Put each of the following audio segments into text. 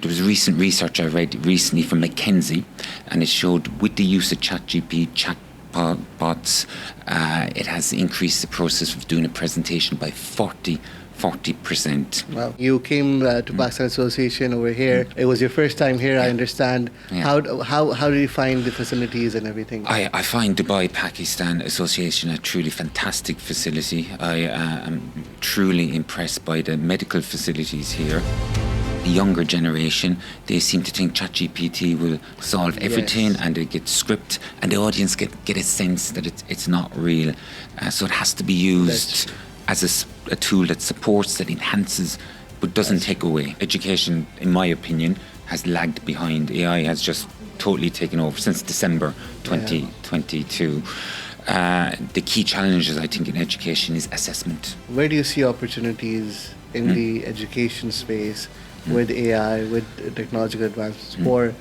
There was recent research I read recently from McKinsey, and it showed with the use of ChatGPT, chatbots, it has increased the process of doing a presentation by 40%. Wow. You came to Pakistan Association over here. It was your first time here, I understand. How did you find the facilities and everything? I find Dubai Pakistan Association a truly fantastic facility. I am truly impressed by the medical facilities here. The younger generation, they seem to think ChatGPT will solve everything, and they get script, and the audience get a sense that it's not real. So it has to be used as a tool that supports, that enhances, but doesn't take away. Education, in my opinion, has lagged behind. AI has just totally taken over since December 2022. The key challenges, I think, in education is assessment. Where do you see opportunities in the education space with AI, with technological advances for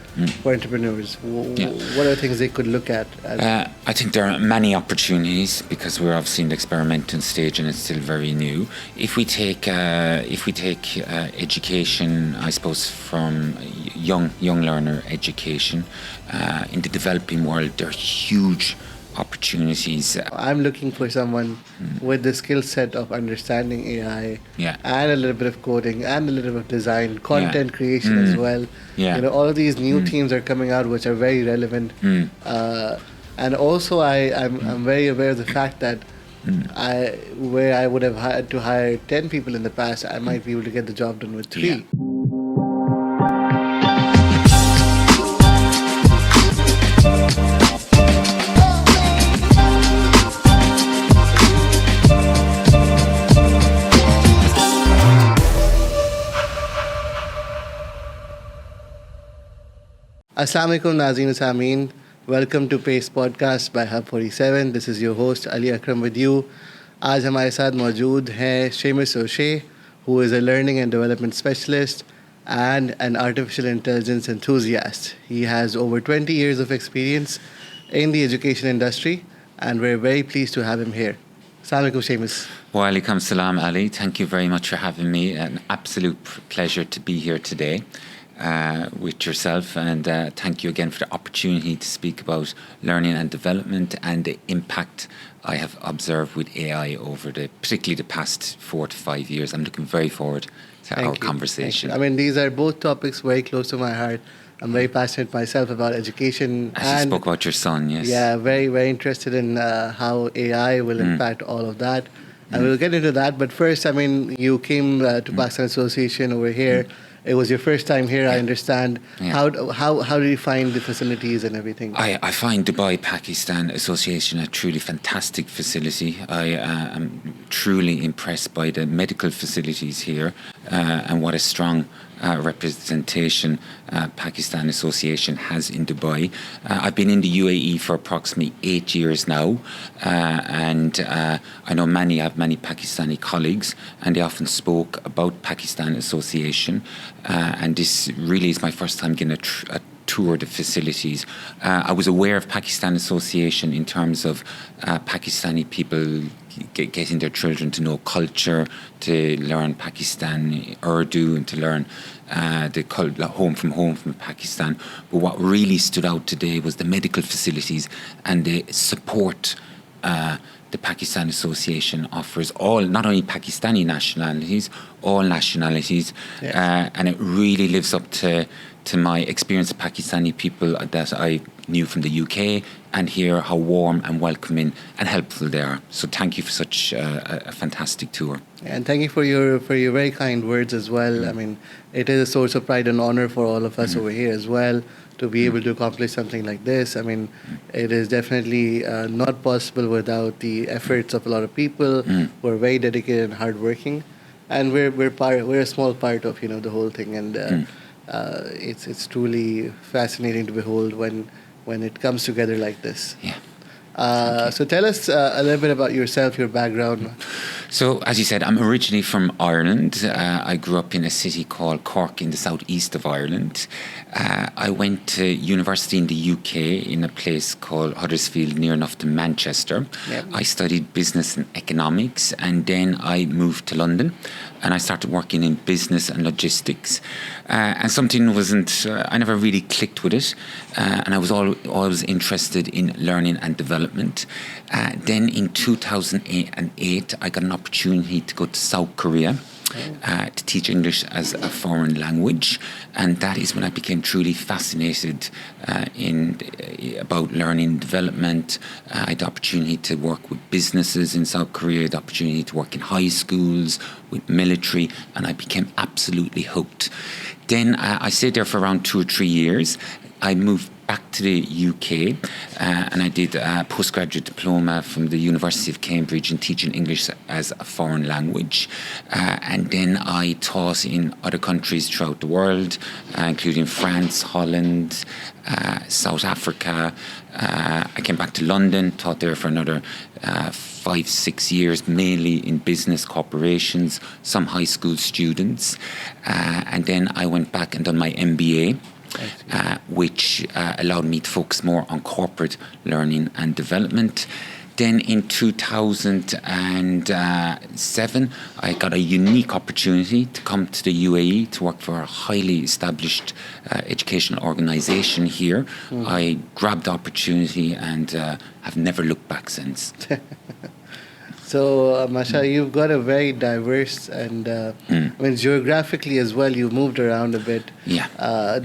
entrepreneurs? What are the things they could look at? I think there are many opportunities because we're obviously in the experimental stage and it's still very new. If we take education, I suppose from young learner education in the developing world, there are huge opportunities. I'm looking for someone with the skill set of understanding AI and a little bit of coding and a little bit of design, content creation as well. You know, all of these new themes are coming out which are very relevant. And also I'm very aware of the fact that where I would have had to hire 10 people in the past, I might be able to get the job done with 3. Assalamu alaikum Nazeen Sameen. Welcome to Pace Podcast by Hub 47. This is your host Ali Akram with you. आज हमारे साथ मौजूद है Seamus O Shea, who is a learning and development specialist and an artificial intelligence enthusiast. He has over 20 years of experience in the education industry, and we're very pleased to have him here. Assalamu alaikum Seamus. Wa alaikum salam Ali. Thank you very much for having me. An absolute pleasure to be here today. With yourself, and thank you again for the opportunity to speak about learning and development and the impact I have observed with AI over particularly the past 4 to 5 years. I'm looking very forward to our conversation. I mean, these are both topics very close to my heart. I'm very passionate myself about education. As you spoke about your son, yes. Yeah, very, very interested in how AI will impact all of that. And we'll get into that. But first, I mean, you came to Pakistan Association over here. It was your first time here, I understand. How did you find the facilities and everything? I find Dubai Pakistan Association a truly fantastic facility. I am truly impressed by the medical facilities here and what a strong representation Pakistan Association has in Dubai. I've been in the UAE for approximately 8 years now, and I know I have many Pakistani colleagues, and they often spoke about Pakistan Association, and this really is my first time getting a tour of the facilities. I was aware of Pakistan Association in terms of Pakistani people getting their children to know culture, to learn Pakistani Urdu, and to learn the home from Pakistan. But what really stood out today was the medical facilities and the support the Pakistan Association offers not only Pakistani nationalities, all nationalities, and it really lives up to my experience of Pakistani people that I knew from the UK, and hear how warm and welcoming and helpful they are. So thank you for such a fantastic tour. And thank you for your very kind words as well. I mean, it is a source of pride and honor for all of us over here as well to be able to accomplish something like this. I mean, it is definitely not possible without the efforts of a lot of people who are very dedicated and hardworking. And we're a small part of the whole thing, and it's truly fascinating to behold when it comes together like this. So tell us a little bit about yourself, your background. So, as you said, I'm originally from Ireland. I grew up in a city called Cork in the southeast of Ireland. I went to university in the UK in a place called Huddersfield, near enough to Manchester. Yep. I studied business and economics, and then I moved to London and I started working in business and logistics. And something I never really clicked with it. And I was always interested in learning and development. Then in 2008, I got an opportunity to go to South Korea to teach English as a foreign language. And that is when I became truly fascinated about learning and development. I had the opportunity to work with businesses in South Korea, the opportunity to work in high schools, with military, and I became absolutely hooked. Then I stayed there for around 2 or 3 years. I moved back to the UK and I did a postgraduate diploma from the University of Cambridge in teaching English as a foreign language. And then I taught in other countries throughout the world, including France, Holland, South Africa. I came back to London, taught there for another 5-6 years, mainly in business corporations, some high school students. And then I went back and done my MBA. Which allowed me to focus more on corporate learning and development. Then in 2007, I got a unique opportunity to come to the UAE to work for a highly established educational organisation here. I grabbed the opportunity and have never looked back since. So, Masha, you've got a very diverse and, I mean, geographically as well, you moved around a bit. Yeah.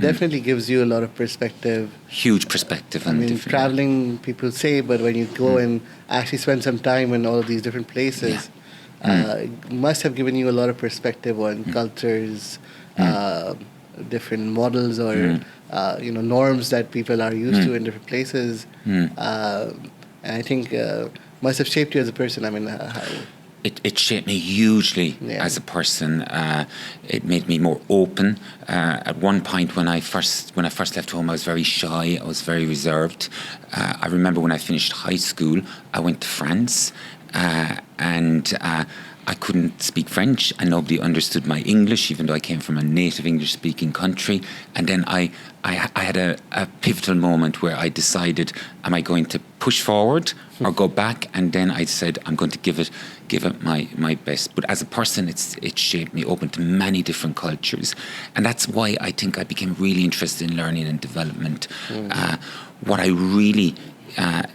Definitely gives you a lot of perspective. Huge perspective. I mean, traveling, people say, but when you go and actually spend some time in all of these different places, must have given you a lot of perspective on cultures, different models or, norms that people are used to in different places. And I think... must have shaped you as a person. I mean, It shaped me hugely as a person. It made me more open. At one point, when I first left home, I was very shy. I was very reserved. I remember when I finished high school, I went to France, and I couldn't speak French, and nobody understood my English, even though I came from a native English-speaking country. And then I had a pivotal moment where I decided, am I going to push forward or go back? And then I said, I'm going to give it my best. But as a person, it shaped me, open to many different cultures. And that's why I think I became really interested in learning and development. What I really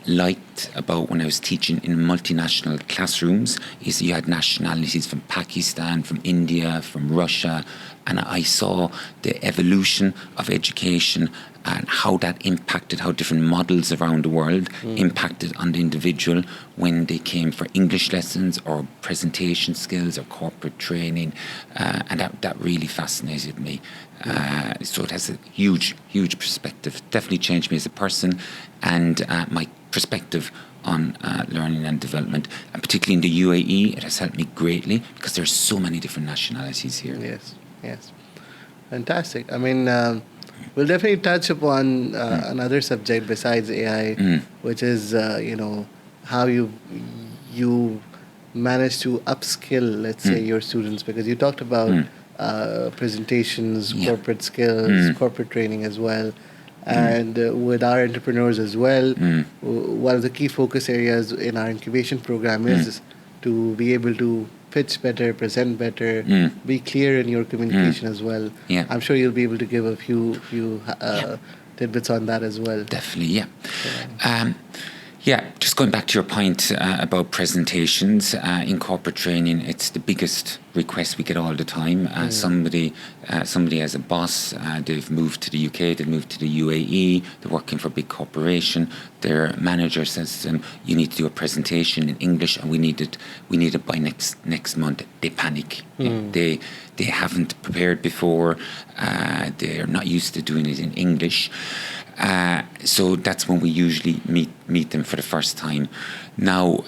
liked about when I was teaching in multinational classrooms is you had nationalities from Pakistan, from India, from Russia, and I saw the evolution of education and how that impacted, how different models around the world impacted on the individual when they came for English lessons or presentation skills or corporate training, and that really fascinated me. So it has a huge perspective. Definitely changed me as a person, and my perspective on learning and development, and particularly in the UAE, it has helped me greatly because there's so many different nationalities here. Yes, fantastic. I mean, we'll definitely touch upon another subject besides AI, which is how you manage to upskill, let's say, your students, because you talked about presentations, corporate skills, corporate training as well. And with our entrepreneurs as well, one of the key focus areas in our incubation program is to be able to pitch better, present better, be clear in your communication as well. Yeah. I'm sure you'll be able to give a few tidbits on that as well. Definitely, yeah. Just going back to your point about presentations, in corporate training, it's the biggest request we get all the time. Somebody has a boss, they've moved to the UK, they've moved to the UAE, they're working for a big corporation. Their manager says to them, you need to do a presentation in English and we need it by next month. They panic. They haven't prepared before. They're not used to doing it in English. So that's when we usually meet them for the first time. Now,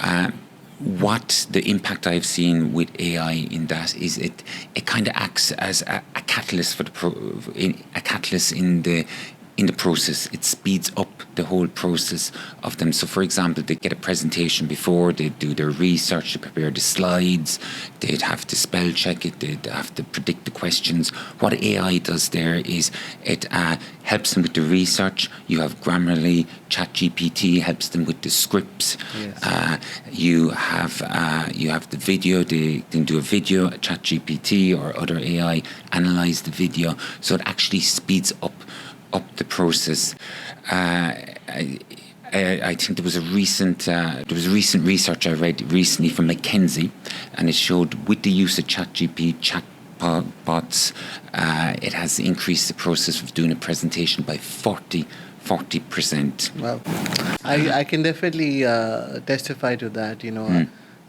what the impact I've seen with AI in that is it kind of acts as a catalyst for a catalyst in the in the process. It speeds up the whole process of them. So, for example, they get a presentation before, they do their research, they prepare the slides, they'd have to spell check it, they'd have to predict the questions. What AI does there is it helps them with the research. You have Grammarly, ChatGPT helps them with the scripts. Yes. You have the video. They can do a video, ChatGPT or other AI analyze the video, so it actually speeds up the process. I think there was recent research I read recently from McKinsey, and it showed with the use of chatbots, it has increased the process of doing a presentation by 40%. Wow. I can definitely testify to that.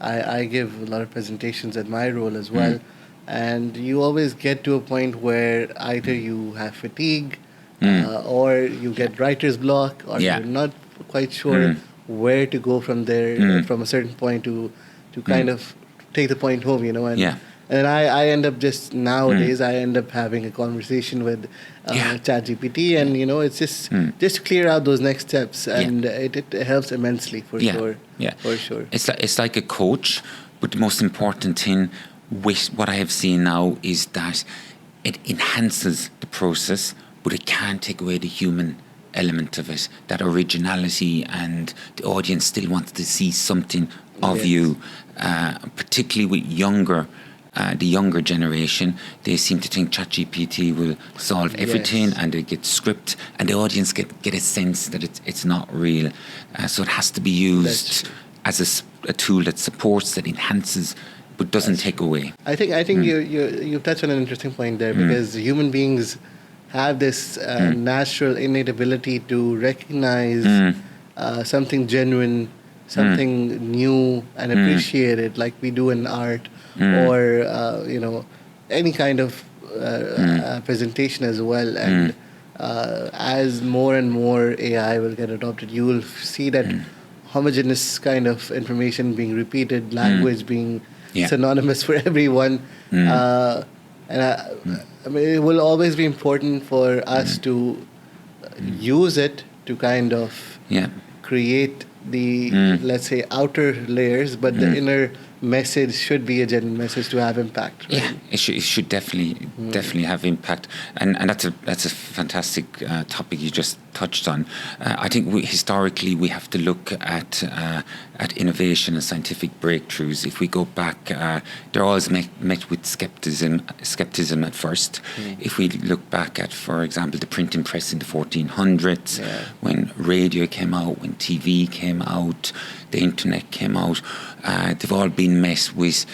I give a lot of presentations at my role as well, and you always get to a point where either you have fatigue, or you get writer's block, or you're not quite sure where to go from there, from a certain point to kind of take the point home, and I end up just nowadays I end up having a conversation with ChatGPT, and it's just to clear out those next steps, and it helps immensely for sure. For sure. It's like a coach, but the most important thing with what I have seen now is that it enhances the process, but it can't take away the human element of it, that originality, and the audience still wants to see something of you, particularly with the younger generation. They seem to think ChatGPT will solve everything, and they get script, and the audience get a sense that it's not real. So it has to be used as a tool that supports, that enhances, but doesn't take away. I think you touched on an interesting point there, because human beings have this natural innate ability to recognize something genuine, something new, and appreciate it, like we do in art, or any kind of presentation as well. And as more and more AI will get adopted, you will see that homogeneous kind of information being repeated, language being synonymous for everyone. I mean, it will always be important for us to use it to kind of create the, let's say, outer layers, but the inner message should be a genuine message to have impact. Right? Yeah, it should definitely have impact, and that's a fantastic topic you just touched on. I think historically we have to look at innovation and scientific breakthroughs. If we go back, they're always met with skepticism at first. If we look back at, for example, the printing press in the 1400s, when radio came out, when TV came out, the internet came out, they've all been met with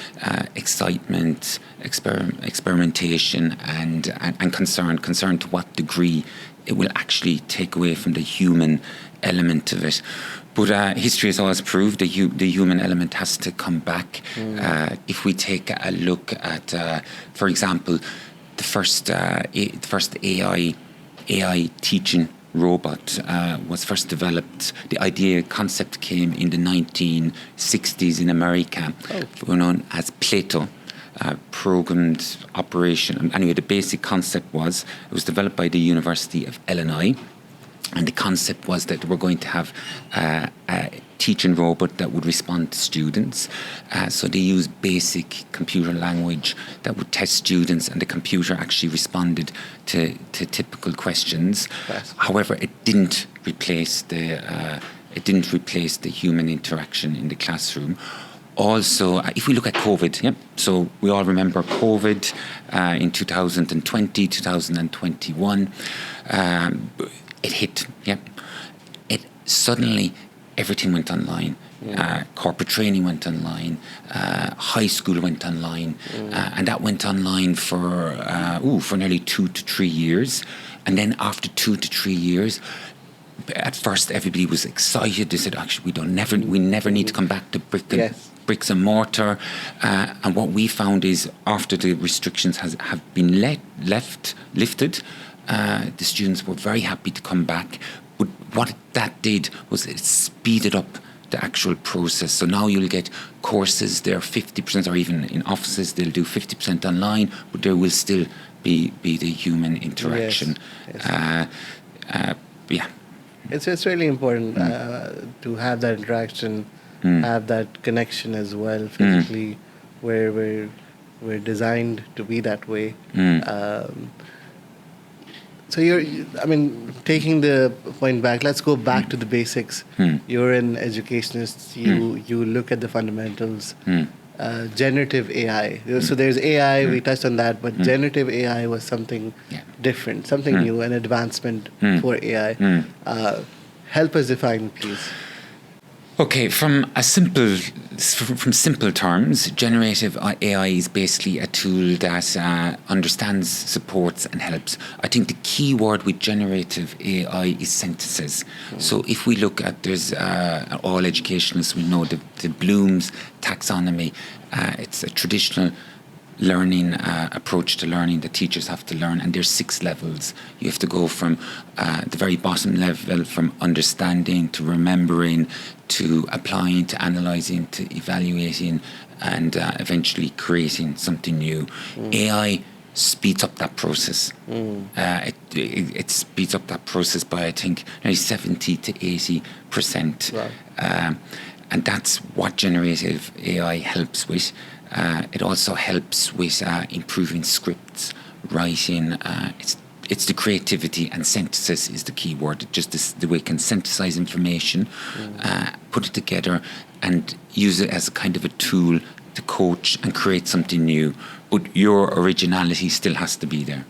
excitement, experimentation, and concern to what degree it will actually take away from the human element of it. But history has always proved the human element has to come back. If we take a look at, for example, the first AI teaching robot was first developed. The concept came in the 1960s in America, known as Plato. Programmed operation. Anyway, the basic concept was, it was developed by the University of Illinois, and the concept was that we're going to have a teaching robot that would respond to students. So they used basic computer language that would test students, and the computer actually responded to typical questions. However, it didn't replace the human interaction in the classroom. Also, if we look at COVID, so we all remember COVID in 2020, 2021, it hit, It suddenly, everything went online. Corporate training went online, high school went online, and that went online for nearly 2 to 3 years. And then after 2 to 3 years, at first everybody was excited. They said, actually, we never need to come back to bricks and mortar. And what we found is, after the restrictions have been lifted, the students were very happy to come back. But what that did was it speeded up the actual process. So now you'll get courses, they're 50%, or even in offices, they'll do 50% online, but there will still be the human interaction. Yeah. It's really important to have that interaction, have that connection as well physically, where we're designed to be that way. So I mean, taking the point back, let's go back to the basics. You're an educationist. You look at the fundamentals. Generative AI. So there's AI. We touched on that, but generative AI was something different, something new, an advancement for AI. Help us define, please. Okay, from simple terms, generative AI is basically a tool that understands, supports, and helps. I think the key word with generative AI is synthesis. So if we look at, there's all educationalists, we know the Bloom's taxonomy. It's a traditional learning approach to learning that teachers have to learn, and there's 6 levels. You have to go from the very bottom level, from understanding to remembering to applying to analysing to evaluating and eventually creating something new. AI speeds up that process. It speeds up that process by, I think, nearly 70 to 80%. Wow. And that's what generative AI helps with. It also helps with improving scripts, writing. It's the creativity, and synthesis is the key word. Just the way it can synthesize information, put it together, and use it as a kind of a tool to coach and create something new. But your originality still has to be there.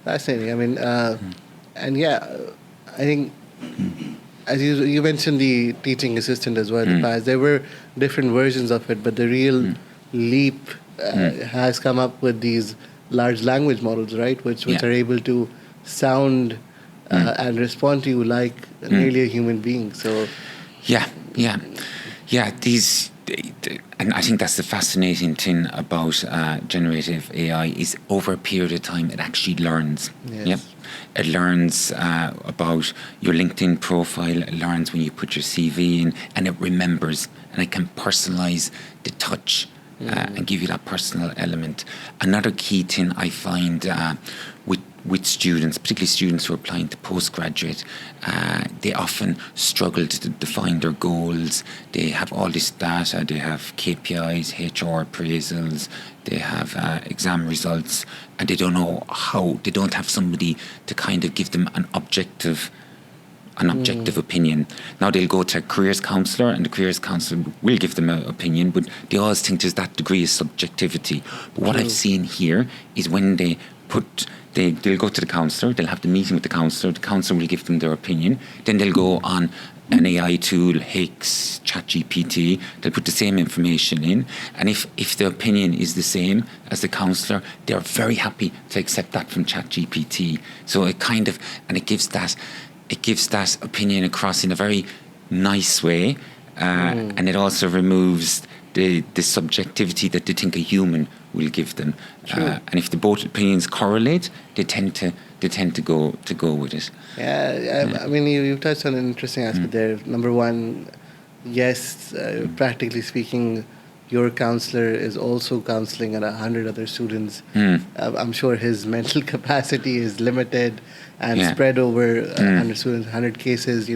Fascinating. I mean, and yeah, I think. As you mentioned the teaching assistant as well in the past, there were different versions of it, but the real leap has come up with these large language models, right? Which are able to sound and respond to you like really a human being. So, yeah. And I think that's the fascinating thing about generative AI is over a period of time it actually learns. Yes. Yep. It learns about your LinkedIn profile. It learns when you put your CV in, and it remembers, and it can personalize the touch and give you that personal element. Another key thing I find with students, particularly students who are applying to postgraduate, they often struggle to define their goals. They have all this data, they have KPIs, HR appraisals, they have exam results, and they don't know how, they don't have somebody to kind of give them an objective opinion. Now they'll go to a careers counsellor, and the careers counsellor will give them an opinion, but they always think there's that degree of subjectivity. But what I've seen here is when they'll go to the counsellor, they'll have the meeting with the counsellor will give them their opinion, then they'll go on an AI tool, Hicks, ChatGPT, they'll put the same information in, and if the opinion is the same as the counsellor, they're very happy to accept that from ChatGPT. So it gives that opinion across in a very nice way, and it also removes the subjectivity that they think a human will give them. And if the both opinions correlate, they tend to go with it. Yeah, I mean, you touched on an interesting aspect there. Number one, yes, practically speaking, your counselor is also counseling at 100 other students. I'm sure his mental capacity is limited and spread over 100 students, 100 cases.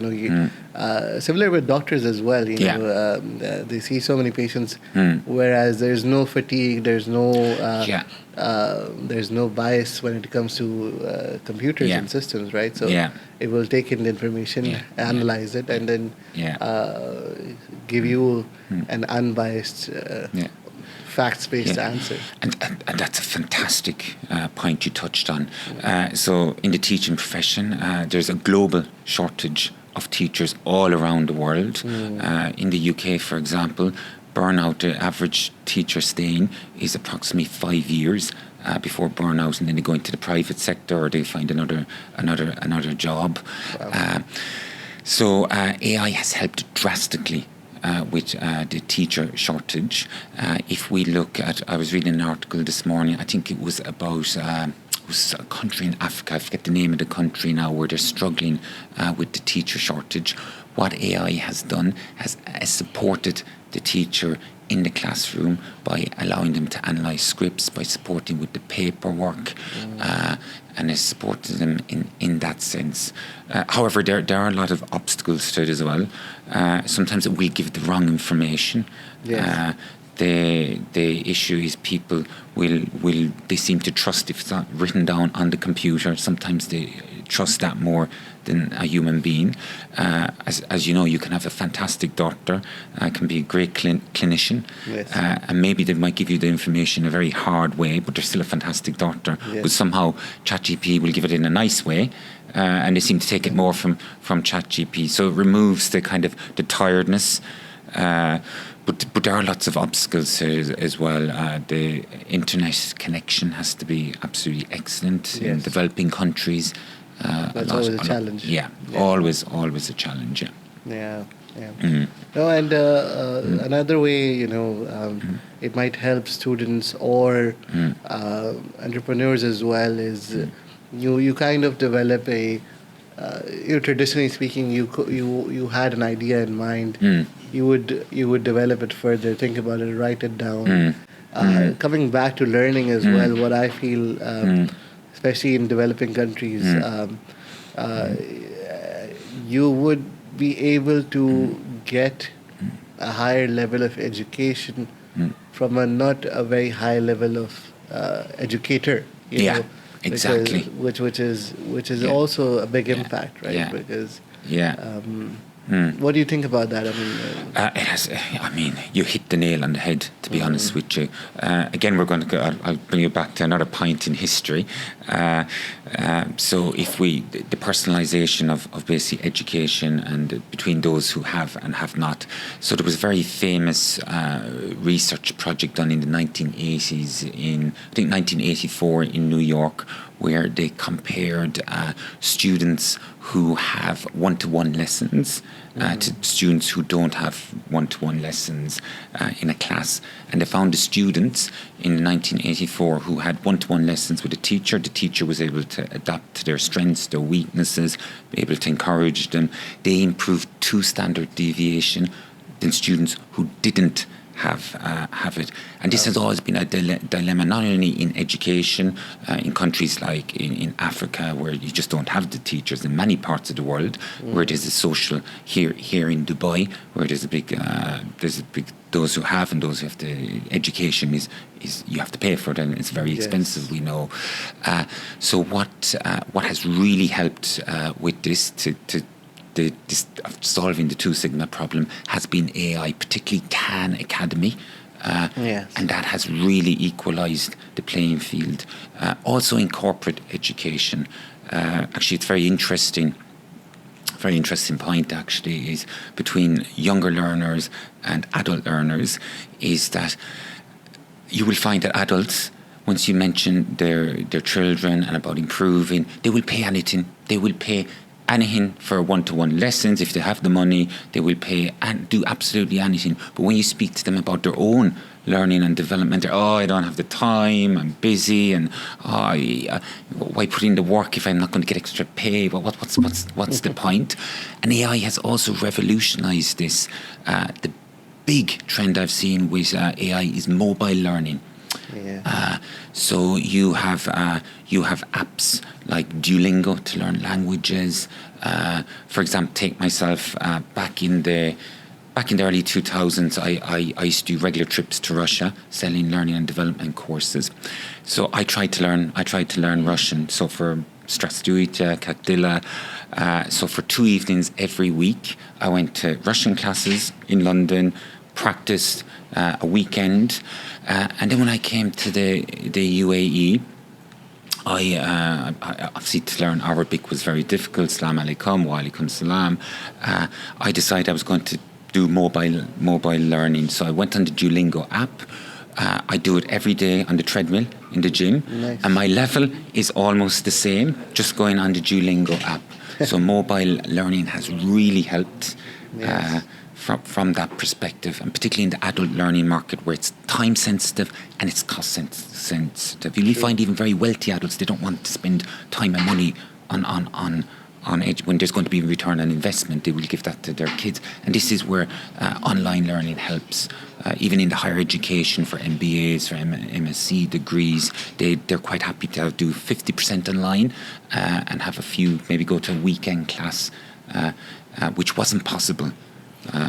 Similar with doctors as well. They see so many patients, whereas there's no fatigue, there's no bias when it comes to computers and systems, right? So it will take in the information, analyze it, and then give you an unbiased, facts-based answer. And that's a fantastic point you touched on. So in the teaching profession, there's a global shortage of teachers all around the world. In the UK, for example, burnout, the average teacher staying is approximately 5 years before burnout, and then they go into the private sector or they find another job. Wow. So AI has helped drastically with the teacher shortage. If we look at, I was reading an article this morning, I think it was about a country in Africa, I forget the name of the country now, where they're struggling with the teacher shortage. What AI has done has supported the teacher in the classroom by allowing them to analyse scripts, by supporting with the paperwork, and is supporting them in that sense. However, there are a lot of obstacles to it as well. Sometimes we give the wrong information. Yes. The issue is people will they seem to trust if it's not written down on the computer. Sometimes they trust that more than a human being. As you know, you can have a fantastic doctor, can be a great clinician, Yes. and maybe they might give you the information in a very hard way, but they're still a fantastic doctor. Yes. But somehow ChatGPT will give it in a nice way, and they seem to take it more from ChatGPT. So it removes the kind of the tiredness. But there are lots of obstacles as well. The internet connection has to be absolutely excellent in Yes. developing countries. That's always a challenge. Yeah, always a challenge. Yeah. Yeah. No, and another way, it might help students or entrepreneurs as well is you kind of develop a traditionally speaking, you had an idea in mind. You would develop it further, think about it, write it down. Coming back to learning as well, what I feel, especially in developing countries, you would be able to get a higher level of education from a not a very high level of educator. You know, exactly. Which is also a big impact, right? Yeah. Because What do you think about that? It has. I mean, you hit the nail on the head. To be honest with you, again, we're going to go. I'll bring you back to another point in history. So, if the personalisation of basic education and between those who have and have not. So, there was a very famous research project done in the 1980s, in I think 1984 in New York, where they compared students who have one-to-one lessons to students who don't have one-to-one lessons in a class. And they found the students in 1984 who had one-to-one lessons with a teacher. The teacher was able to adapt to their strengths, their weaknesses, be able to encourage them. They improved 2 standard deviation than students who didn't have it. And this has always been a dilemma, not only in education, in countries like in Africa, where you just don't have the teachers, in many parts of the world, where there's a social, here in Dubai, where there's a big those who have and those who have the education is you have to pay for it, and it's very expensive, we know. So what has really helped with this solving the 2 sigma problem has been AI, particularly Khan Academy. And that has really equalised the playing field. Also in corporate education, actually it's very interesting point actually is between younger learners and adult learners is that you will find that adults, once you mention their children and about improving, they will pay anything. They will pay anything for one-to-one lessons. If they have the money, they will pay and do absolutely anything. But when you speak to them about their own learning and development, I don't have the time, I'm busy, and why put in the work if I'm not going to get extra pay? Well, what's the point? And AI has also revolutionised this. The big trend I've seen with AI is mobile learning. So you have apps like Duolingo to learn languages. For example, take myself back in the early 2000s. I used to do regular trips to Russia, selling learning and development courses. So I tried to learn Russian. So for Здравствуйте, как дела? So for 2 evenings every week, I went to Russian classes in London, practiced a weekend, and then when I came to the UAE, I obviously to learn Arabic was very difficult. Salam alaikum, wa alaikum salam. I decided I was going to do mobile learning, so I went on the Duolingo app. I do it every day on the treadmill in the gym, and my level is almost the same just going on the Duolingo app. So mobile learning has really helped. From that perspective, and particularly in the adult learning market where it's time sensitive and it's cost sensitive. You find even very wealthy adults, they don't want to spend time and money when there's going to be a return on investment, they will give that to their kids. And this is where online learning helps. Even in the higher education for MBAs, for MSc degrees, they're quite happy to do 50% online and have a few, maybe go to a weekend class, which wasn't possible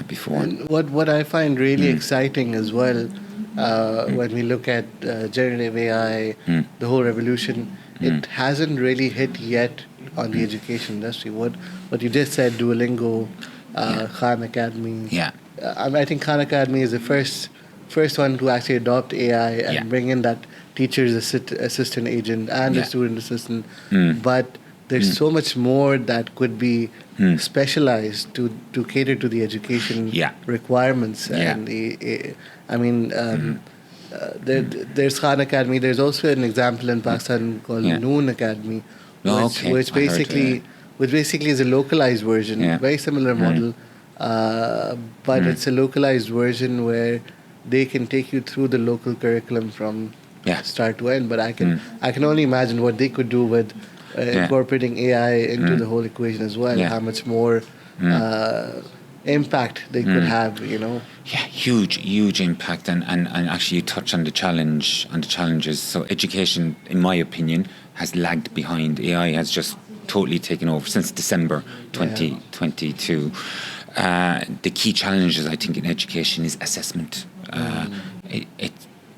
before. And what I find really exciting as well, when we look at generative AI, the whole revolution, it hasn't really hit yet on the education industry. What you just said, Duolingo, Khan Academy. Yeah. I think Khan Academy is the first one to actually adopt AI and bring in that teacher's assistant agent and the student assistant. But there's so much more that could be specialized to cater to the education requirements. And there's Khan Academy. There's also an example in Pakistan called Noon Academy, which basically is a localized version, very similar model, but it's a localized version where they can take you through the local curriculum from start to end. But I can only imagine what they could do with incorporating AI into the whole equation as well. How much more impact they could have, Yeah, huge impact, and actually you touch on the challenges. So education, in my opinion, has lagged behind. AI has just totally taken over since December 2022. The key challenges, I think, in education is assessment.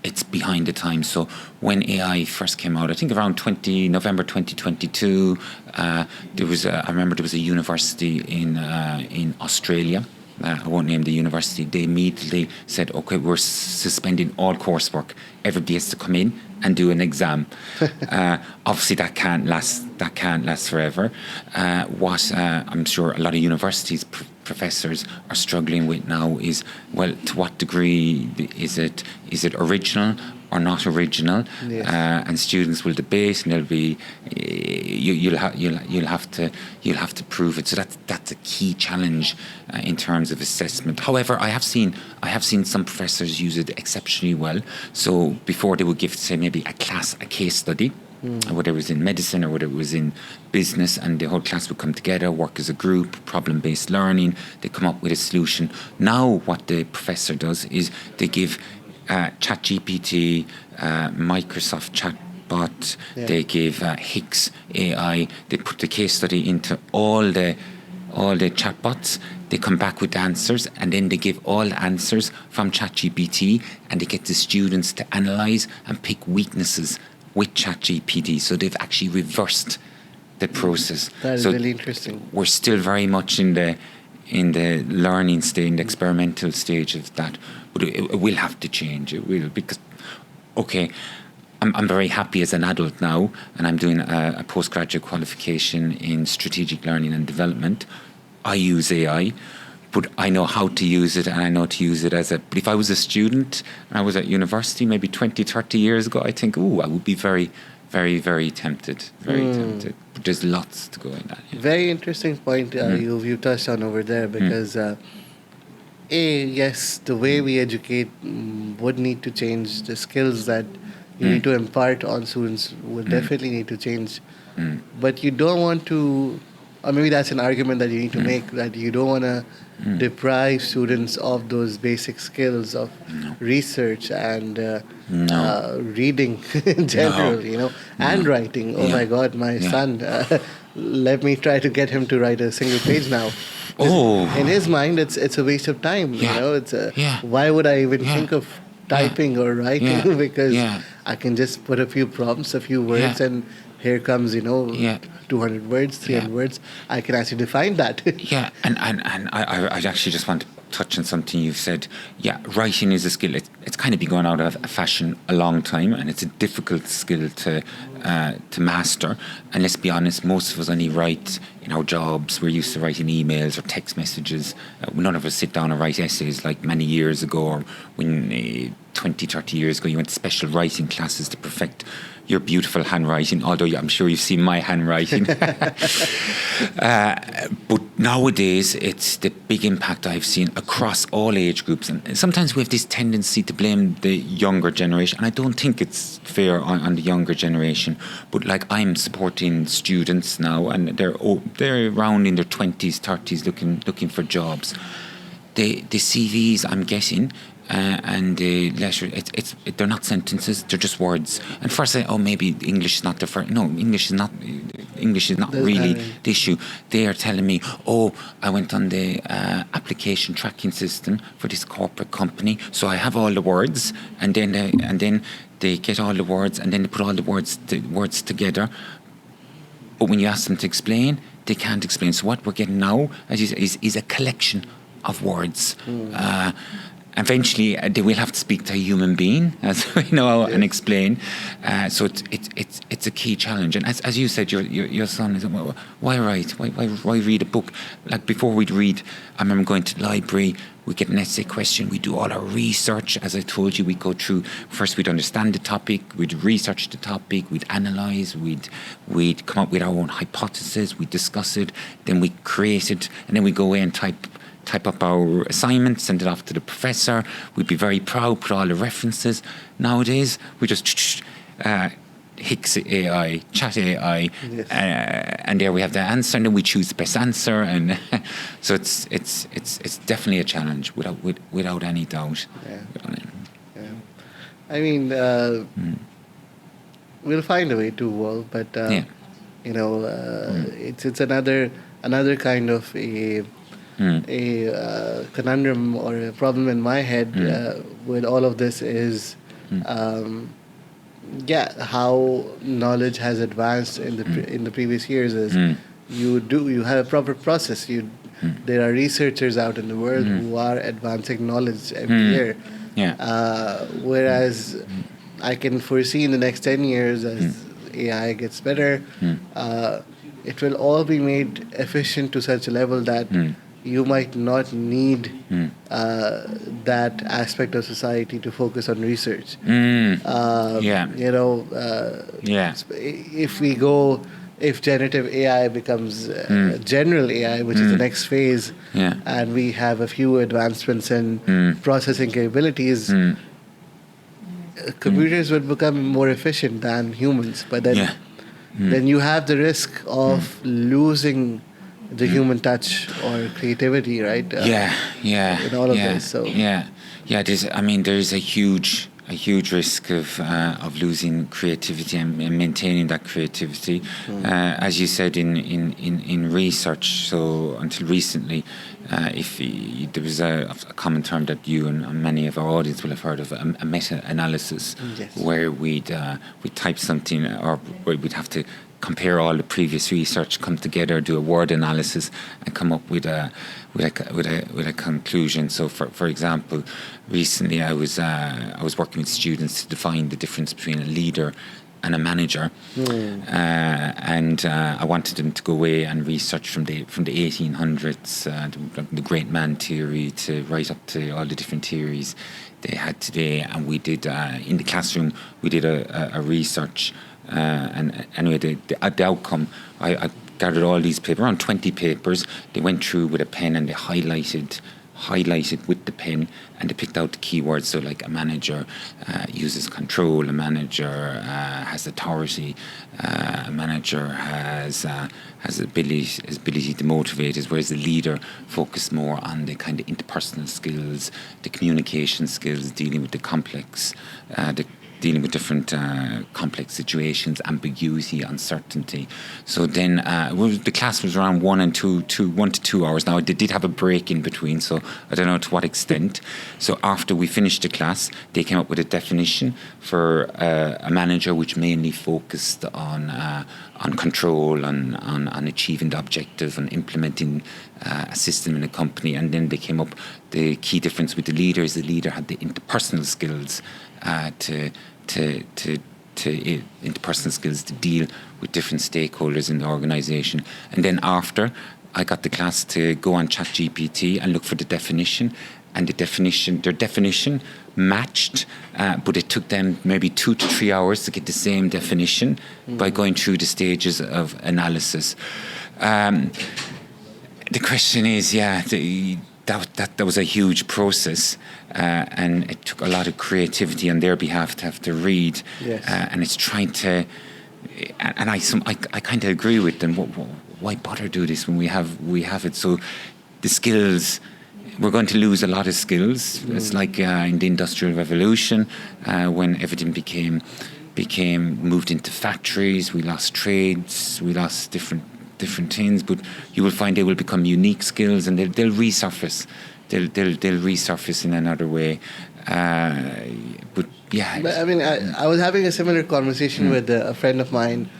It's behind the times. So when AI first came out, I think around November 2022, I remember there was a university in Australia. I won't name the university. They immediately said, "Okay, we're suspending all coursework. Everybody has to come in and do an exam." Obviously, that can't last. That can't last forever. What I'm sure a lot of universities professors are struggling with now is, well, to what degree is it original or not original? Yes. And students will debate, and there'll be you'll have to prove it. So that's a key challenge in terms of assessment. However, I have seen some professors use it exceptionally well. So before they would give, say, maybe a case study, whether it was in medicine or whether it was in business, and the whole class would come together, work as a group, problem-based learning, they come up with a solution. Now what the professor does is they give ChatGPT, Microsoft Chatbot, they give Hicks AI, they put the case study into all the chatbots, they come back with the answers, and then they give all the answers from ChatGPT, and they get the students to analyse and pick weaknesses with ChatGPT. So they've actually reversed the process. That is really interesting. We're still very much in the learning stage, in the experimental stage of that, but it will have to change. It will, because I'm very happy as an adult now, and I'm doing a postgraduate qualification in strategic learning and development. I use AI, but I know how to use it, and I know to use it but if I was a student and I was at university maybe 20, 30 years ago, I think, I would be very, very, very tempted. Tempted. But there's lots to go in that. Yeah. Very interesting point you touched on over there, because yes, the way we educate would need to change. The skills that you need to impart on students will definitely need to change. But you don't want to, or maybe that's an argument that you need to make, that you don't want to deprive students of those basic skills of research and reading in general, and writing. Oh my God, my son, let me try to get him to write a single page now. In his mind, it's a waste of time. Why would I even think of typing or writing? Because I can just put a few prompts, a few words, and here comes, 200 words, 300 words. I can actually define that. And I actually just want to touch on something you've said. Writing is a skill. It's kind of been going out of fashion a long time, and it's a difficult skill to master. And let's be honest, most of us only write in our jobs. We're used to writing emails or text messages. None of us sit down and write essays like many years ago, or when 20, 30 years ago, you went to special writing classes to perfect your beautiful handwriting, although I'm sure you've seen my handwriting. But nowadays, it's the big impact I've seen across all age groups. And sometimes we have this tendency to blame the younger generation, and I don't think it's fair on the younger generation. But like, I'm supporting students now, and they're around in their 20s, 30s looking for jobs. The CVs I'm getting, and the letter, they're not sentences, they're just words. And first I say, maybe English is not the first. No, English is not really the issue. They are telling me, I went on the application tracking system for this corporate company, so I have all the words, and then they get all the words, and then they put all the words together. But when you ask them to explain, they can't explain. So what we're getting now, as you say, is a collection of words. Eventually, they will have to speak to a human being, as we know, and explain. So it's a key challenge. And as you said, your son is, why write? Why read a book? Like, before we'd read, I remember going to the library. We get an essay question. We do all our research. As I told you, we go through. First, we'd understand the topic. We'd research the topic. We'd analyse. We'd come up with our own hypothesis. We'd discuss it. Then we create it, and then we go away and type up our assignment, send it off to the professor. We'd be very proud, put all the references. Nowadays, we just Hicks AI, chat AI, yes. And there we have the answer, and then we choose the best answer, and so it's definitely a challenge without any doubt. Yeah. I mean, we'll find a way to evolve, but it's another kind of a conundrum or a problem in my head with all of this is how knowledge has advanced in the previous years is you have a proper process. There are researchers out in the world who are advancing knowledge every year. Whereas I can foresee in the next 10 years, as AI gets better, it will all be made efficient to such a level that you might not need that aspect of society to focus on research. If generative AI becomes general AI, which is the next phase, and we have a few advancements in processing capabilities, computers would become more efficient than humans. But then you have the risk of losing the human touch or creativity, right? In all of this. So there's a huge risk of losing creativity and maintaining that creativity. As you said in research, so until recently, there was a common term that you and many of our audience will have heard of, a meta-analysis, where we'd type something, or we'd have to compare all the previous research, come together, do a word analysis, and come up with a conclusion. So, for example, recently I was working with students to define the difference between a leader and a manager, and I wanted them to go away and research from the 1800s, the great man theory, to right up to all the different theories they had today. And we did in the classroom, we did a research. And anyway, the outcome, I gathered all these papers, around 20 papers. They went through with a pen and they highlighted with the pen, and they picked out the keywords. So, like, a manager uses control, a manager has authority, a manager has ability to motivate us, whereas the leader focused more on the kind of interpersonal skills, the communication skills, dealing with the complex, dealing with different complex situations, ambiguity, uncertainty. So then the class was around 1 to 2 hours. Now, they did have a break in between, so I don't know to what extent. So after we finished the class, they came up with a definition for a manager which mainly focused on control, on achieving the objective, and implementing a system in a company. And then they came up, the key difference with the leader is the leader had the interpersonal skills to interpersonal skills to deal with different stakeholders in the organisation. And then after, I got the class to go on ChatGPT and look for the definition, and their definition matched, but it took them maybe 2 to 3 hours to get the same definition by going through the stages of analysis. The question is, that was a huge process, and it took a lot of creativity on their behalf to have to read. Yes. And it's trying to, and I kind of agree with them. Why bother do this when we have it? So the skills, we're going to lose a lot of skills. It's like in the Industrial Revolution, when everything became moved into factories. We lost trades, we lost different things, but you will find they will become unique skills, and they'll resurface. They'll resurface in another way. But yeah, I mean, I was having a similar conversation with a friend of mine,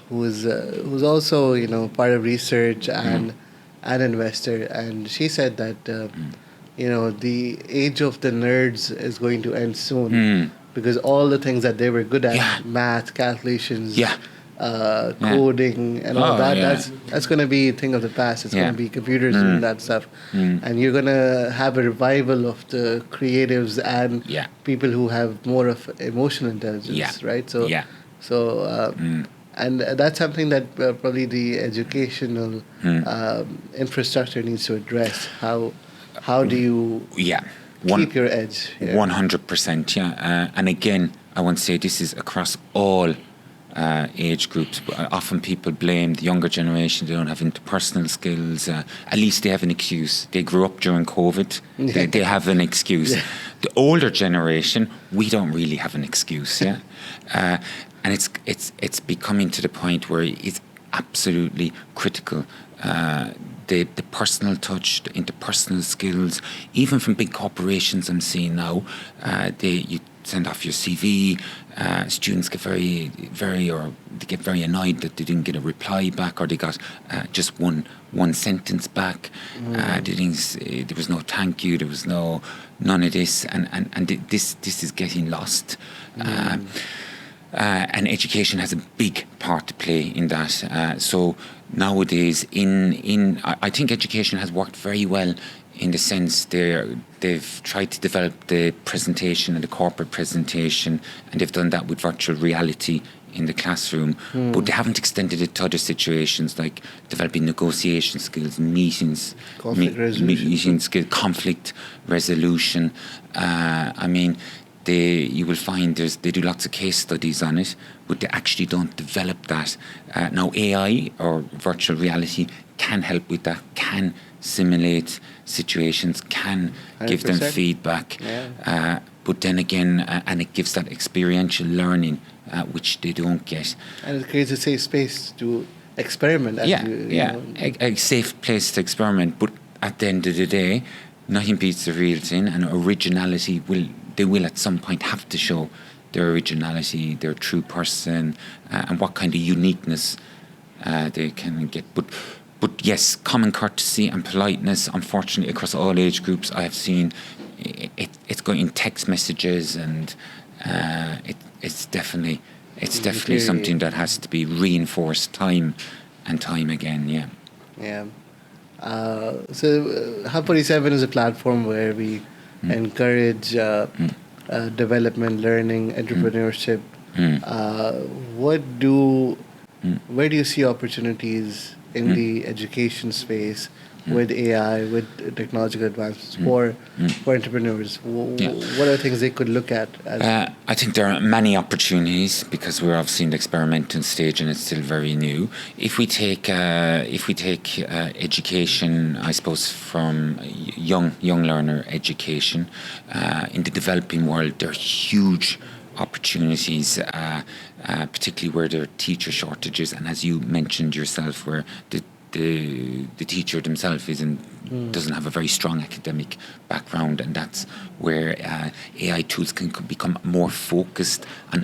who's also part of research and an investor, and she said that the age of the nerds is going to end soon because all the things that they were good at, math, calculations, coding and all that's going to be a thing of the past. It's going to be computers doing that stuff, and you're going to have a revival of the creatives and people who have more of emotional intelligence, right? And that's something that probably the educational infrastructure needs to address. How do you keep your edge? 100%, and again, I want to say this is across all age groups. Often people blame the younger generation. They don't have interpersonal skills. At least they have an excuse. They grew up during COVID. They have an excuse. The older generation, we don't really have an excuse. And it's becoming to the point where it's absolutely critical. The personal touch, the interpersonal skills, even from big corporations I'm seeing now, you send off your CV, students get very annoyed that they didn't get a reply back, or they got just one sentence back. There was no thank you, there was none of this, and this is getting lost. And education has a big part to play in that. So nowadays, I think education has worked very well in the sense they've tried to develop the presentation and the corporate presentation, and they've done that with virtual reality in the classroom, but they haven't extended it to other situations like developing negotiation skills, meetings, meeting skills, conflict resolution. You will find they do lots of case studies on it, but they actually don't develop that. Now AI or virtual reality can help with that, can simulate situations, can 100%. Give them feedback. But then again, and it gives that experiential learning, which they don't get. And it creates a safe space to experiment. A safe place to experiment. But at the end of the day, nothing beats the real thing, and originality they will at some point have to show their originality, their true person, and what kind of uniqueness they can get. But yes, common courtesy and politeness, unfortunately, across all age groups, I have seen it's going in text messages, and it's definitely something that has to be reinforced time and time again. So Hub 47 is a platform where we encourage development, learning, entrepreneurship. Where do you see opportunities in the education space with AI, with technological advancements for entrepreneurs? What are things they could look at? I think there are many opportunities because we're obviously in the experimental stage and it's still very new. If we take education, I suppose from young learner education in the developing world, there are huge opportunities, particularly where there are teacher shortages, and as you mentioned yourself, where the teacher themselves doesn't have a very strong academic background, and that's where AI tools can become more focused on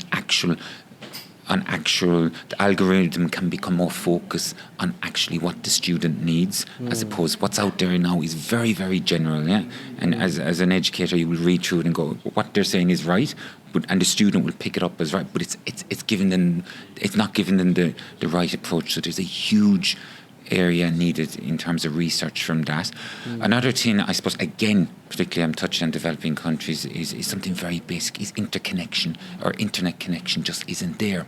the algorithm can become more focused on actually what the student needs, as opposed what's out there now is very, very general, and as an educator you will read through it and go, what they're saying is right, and the student will pick it up as right, but it's not giving them the right approach. So there's a huge area needed in terms of research from that. Another thing, I suppose, again, particularly I'm touching on developing countries, is something very basic, is interconnection, or internet connection just isn't there.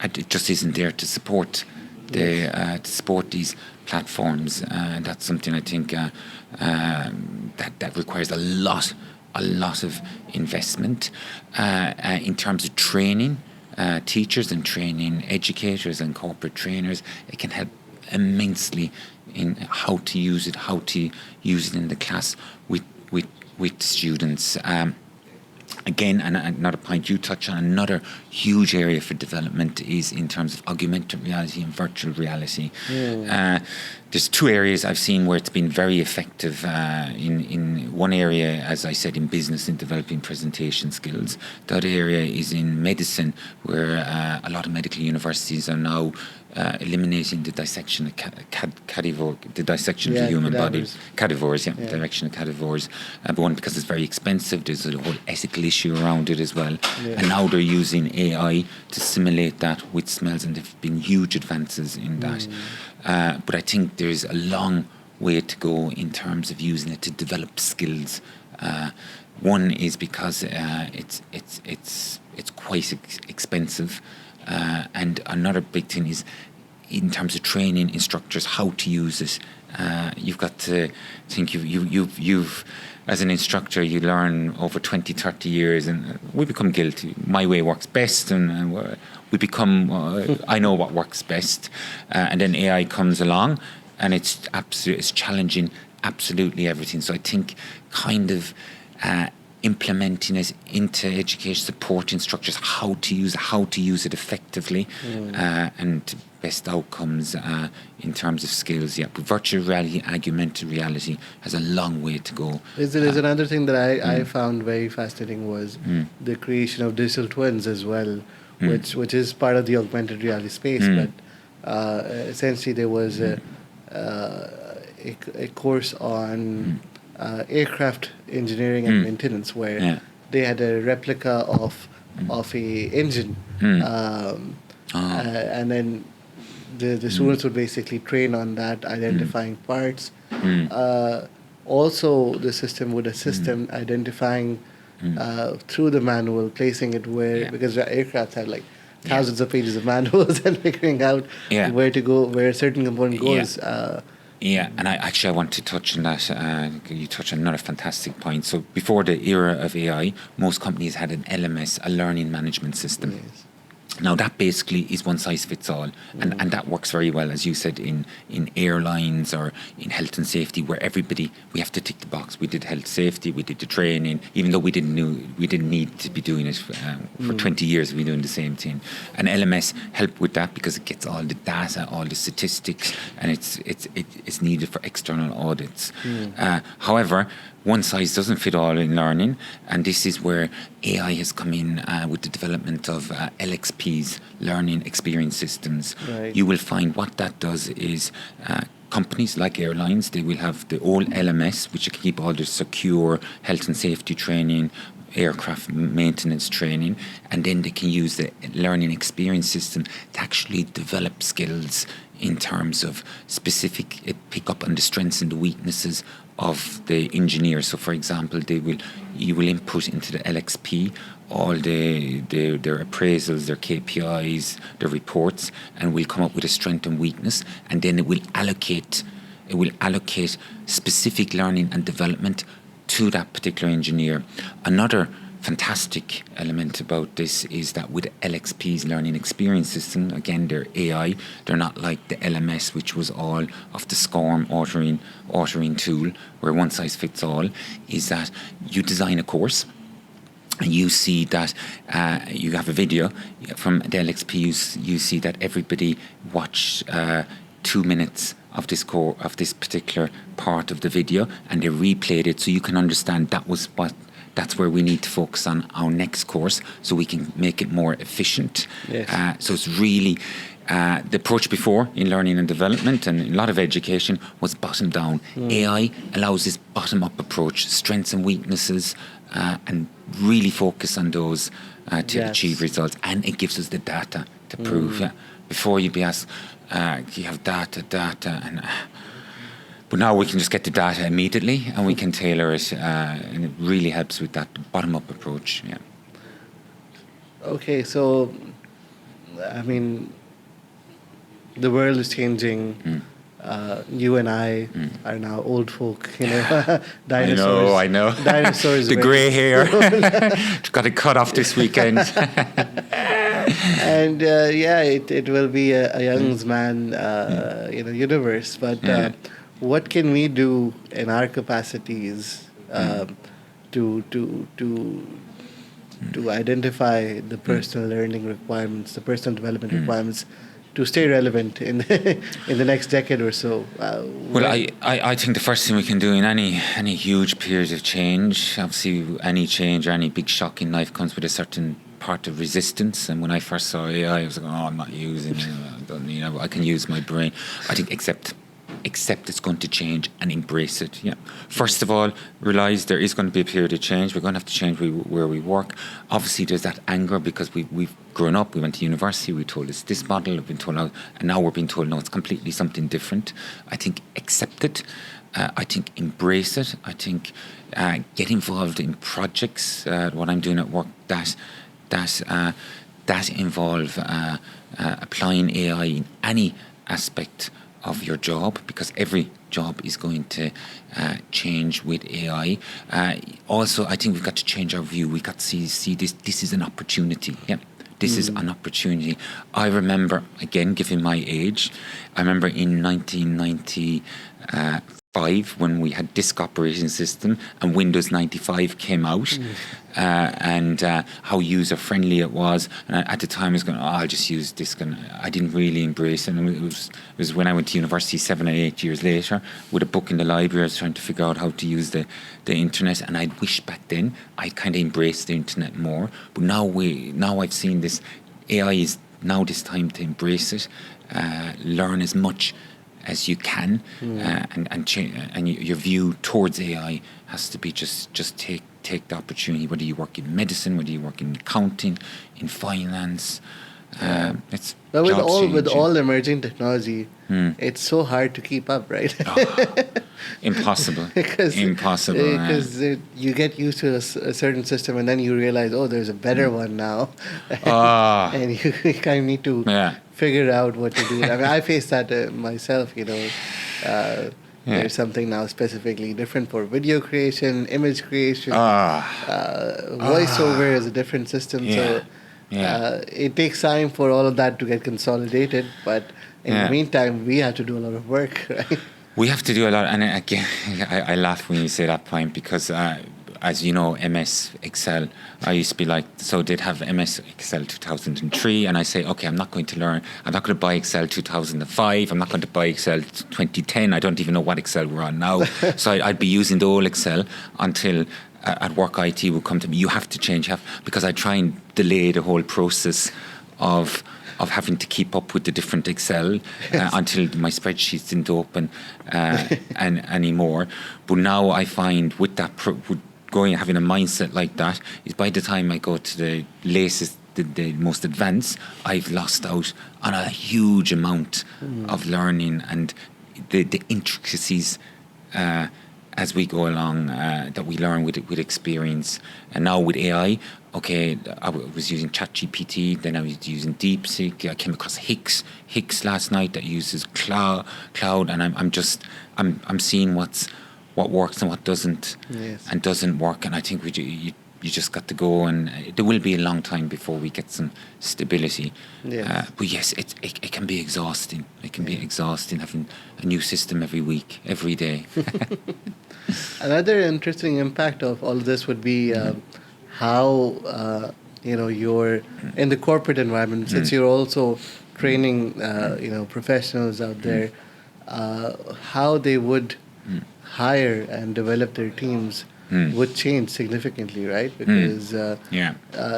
It just isn't there to support to support these platforms. That's something I think that requires a lot of investment in terms of training. Teachers and training, educators and corporate trainers, it can help immensely in how to use it in the class with students. Again, and another point you touch on, another huge area for development is in terms of augmented reality and virtual reality. There's two areas I've seen where it's been very effective. In one area, as I said, in business and developing presentation skills. The other area is in medicine, where a lot of medical universities are now eliminating the dissection of the dissection of the human body. Cadavers, direction of cadavers. One, because it's very expensive. There's a whole ethical issue around it as well. And now they're using AI to simulate that with smells, and there have been huge advances in that. But I think there's a long way to go in terms of using it to develop skills. One is because it's quite expensive, and another big thing is in terms of training instructors how to use it. You've got to think you've as an instructor, you learn over 20, 30 years, and we become guilty. My way works best, and we become, I know what works best. And then AI comes along, and it's challenging absolutely everything. So I think kind of implementing it into education, supporting structures, how to use it effectively, and best outcomes in terms of skills. But virtual reality, augmented reality has a long way to go. There's another thing that I found very fascinating was the creation of digital twins as well, which is part of the augmented reality space. But essentially there was a course on aircraft engineering and maintenance, where they had a replica of a engine, and then the students would basically train on that, identifying parts. Also, the system would assist them identifying through the manual, placing it where, because the aircraft had like thousands of pages of manuals, and figuring out where to go, where a certain component goes. And I want to touch on that. You touched on another fantastic point. So before the era of AI, most companies had an LMS, a learning management system. Yes. Now that basically is one size fits all, and that works very well, as you said, in airlines or in health and safety, where we have to tick the box. We did health safety, we did the training, even though we didn't need to be doing it for 20 years. We've been doing the same thing. And LMS helped with that because it gets all the data, all the statistics, and it's needed for external audits. However, one size doesn't fit all in learning, and this is where AI has come in with the development of LXPs, learning experience systems. Right. You will find what that does is companies like airlines, they will have the old LMS, which can keep all the secure health and safety training, aircraft maintenance training, and then they can use the learning experience system to actually develop skills in terms of specific, pick up on the strengths and the weaknesses of the engineer. So, for example, you will input into the LXP all their appraisals, their KPIs, their reports, and we'll come up with a strength and weakness, and then it will allocate specific learning and development to that particular engineer. Another fantastic element about this is that with LXP's learning experience system, again, they're AI, they're not like the LMS, which was all of the SCORM authoring tool, where one size fits all, is that you design a course and you see that you have a video from the LXP, you see that everybody watched 2 minutes of this particular part of the video, and they replayed it, so you can understand that's where we need to focus on our next course, so we can make it more efficient. Yes. So it's really the approach before in learning and development and a lot of education was bottom down. AI allows this bottom up approach, strengths and weaknesses, and really focus on those to achieve results, and it gives us the data to prove Before you'd be asked, you have data, and but now we can just get the data immediately and we can tailor it, and it really helps with that bottom-up approach. Yeah. Okay, so I mean, the world is changing. You and I are now old folk, dinosaurs. I know. Dinosaurs. The grey hair. Got it cut off this weekend. And it will be a young man, universe. But what can we do in our capacities to identify the personal learning requirements, the personal development requirements, to stay relevant in the next decade or so? Well, I think the first thing we can do in any huge period of change, obviously any change or any big shock in life comes with a certain part of resistance. And when I first saw AI, I was like, I'm not using it. I can use my brain. I think accept it's going to change and embrace it. Yeah. First of all, realize there is going to be a period of change. We're going to have to change where we work. Obviously, there's that anger because we've grown up. We went to university. We were told it's this model. We've been told now, and now we're being told no, it's completely something different. I think accept it. I think embrace it. I think get involved in projects. What I'm doing at work that involve applying AI in any aspect of your job, because every job is going to change with AI. Also, I think we've got to change our view. We've got to see this is an opportunity. Yeah, this is an opportunity. I remember, again, given my age, I remember in 1995 when we had disk operating system and Windows 95 came out, and how user friendly it was. And at the time I was going, I'll just use disk, and I didn't really embrace it. And it was when I went to university 7 or 8 years later with a book in the library. I was trying to figure out how to use the internet, and I'd wish back then I kind of embraced the internet more. But now I've seen this AI is now this time to embrace it, learn as much as you can, and your view towards AI has to be just take the opportunity. Whether you work in medicine, whether you work in accounting, in finance, it's with all emerging technology, it's so hard to keep up, right? Impossible. Because you get used to a certain system, and then you realize, there's a better one now, and you kind of need to figure out what to do. I mean, I face that myself. There's something now specifically different for video creation, image creation. Voiceover is a different system, so it takes time for all of that to get consolidated. But in the meantime, we have to do a lot of work, right? We have to do a lot, and again, I laugh when you say that point, because as you know, MS Excel, I used to be like, so they'd have MS Excel 2003, and I say, okay, I'm not going to buy Excel 2005, I'm not going to buy Excel 2010, I don't even know what Excel we're on now. So I'd be using the old Excel until at work IT would come to me, you have to change, because I try and delay the whole process of having to keep up with the different Excel until my spreadsheets didn't open and anymore. But now I find with that, having a mindset like that, is by the time I go to the latest, the most advanced, I've lost out on a huge amount of learning and the intricacies as we go along that we learn with experience. And now with AI, okay, I was using ChatGPT, then I was using DeepSeek. I came across Hicks last night that uses cloud, and I'm seeing what works and what doesn't, and doesn't work. And I think you just got to go, and there will be a long time before we get some stability. But yes, it can be exhausting. It can be exhausting having a new system every week, every day. Another interesting impact of all of this would be how you're in the corporate environment, since you're also training professionals out there, how they would hire and develop their teams would change significantly, right? Because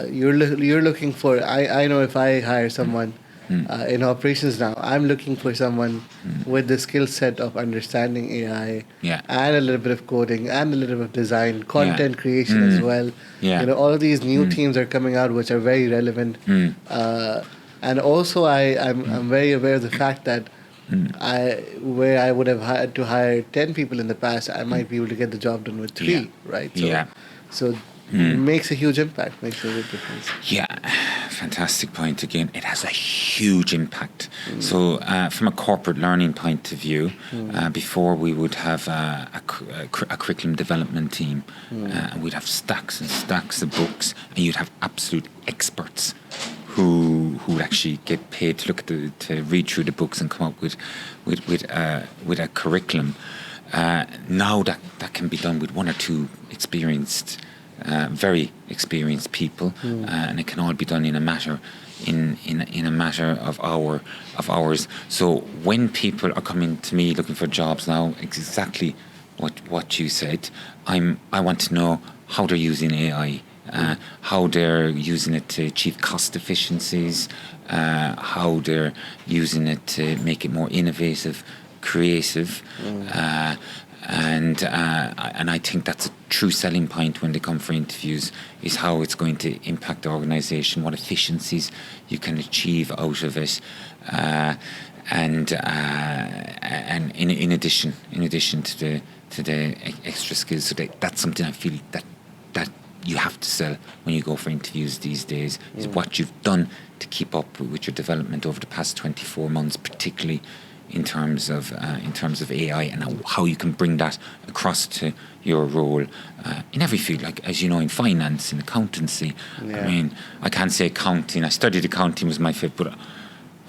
you're looking for, I know if I hire someone in operations now, I'm looking for someone with the skill set of understanding AI and a little bit of coding and a little bit of design, content creation as well. All of these new teams are coming out which are very relevant. And also, I'm very aware of the fact that where I would have had to hire 10 people in the past, I might be able to get the job done with 3, right? So makes a huge impact, makes a big difference. Yeah, fantastic point again. It has a huge impact. So from a corporate learning point of view, before we would have a curriculum development team, and we'd have stacks and stacks of books, and you'd have absolute experts who would actually get paid to look at to read through the books and come up with a curriculum. Now that can be done with 1 or 2 experienced, very experienced people, and it can all be done in a matter of hours. So when people are coming to me looking for jobs now, exactly what you said, I want to know how they're using AI. How they're using it to achieve cost efficiencies, how they're using it to make it more innovative, creative, and I think that's a true selling point when they come for interviews, is how it's going to impact the organisation, what efficiencies you can achieve out of it, and in addition to the extra skills. So that's something I feel that you have to sell when you go for interviews these days, is what you've done to keep up with your development over the past 24 months, particularly in terms of AI, and how you can bring that across to your role in every field, like, as you know, in finance, in accountancy. I mean, I can't say accounting. I studied accounting, was my favourite, but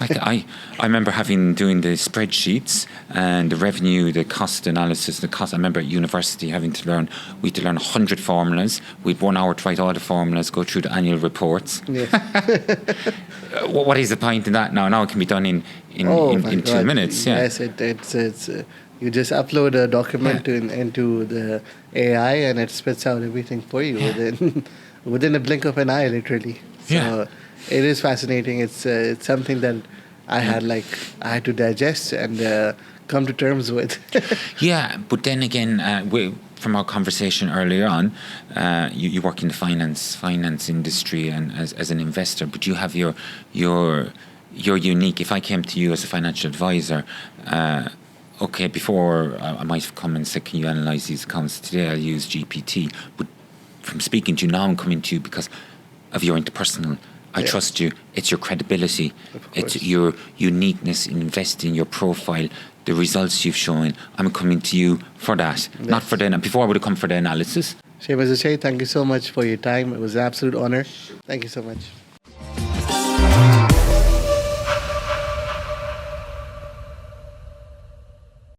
I remember doing the spreadsheets and the revenue, the cost analysis, the cost. I remember at university we had to learn 100 formulas. We had 1 hour to write all the formulas, go through the annual reports. Yes. What is the point in that now? Now it can be done in 2 minutes. Yeah. Yes, it's you just upload a document into the AI and it spits out everything for you within a blink of an eye, literally. So it is fascinating. It's something that I had to digest and come to terms with. Yeah, but then again, from our conversation earlier on, you work in the finance industry and as an investor, but you have your unique. If I came to you as a financial advisor, before I might have come and said, can you analyse these accounts today? I'll use GPT. But from speaking to you now, I'm coming to you because of your interpersonal. I trust you. It's your credibility. It's your uniqueness in investing, your profile, the results you've shown. I'm coming to you for that, not for the. Before I would have come for the analysis. Seamus O Shea, thank you so much for your time. It was an absolute honor. Thank you so much.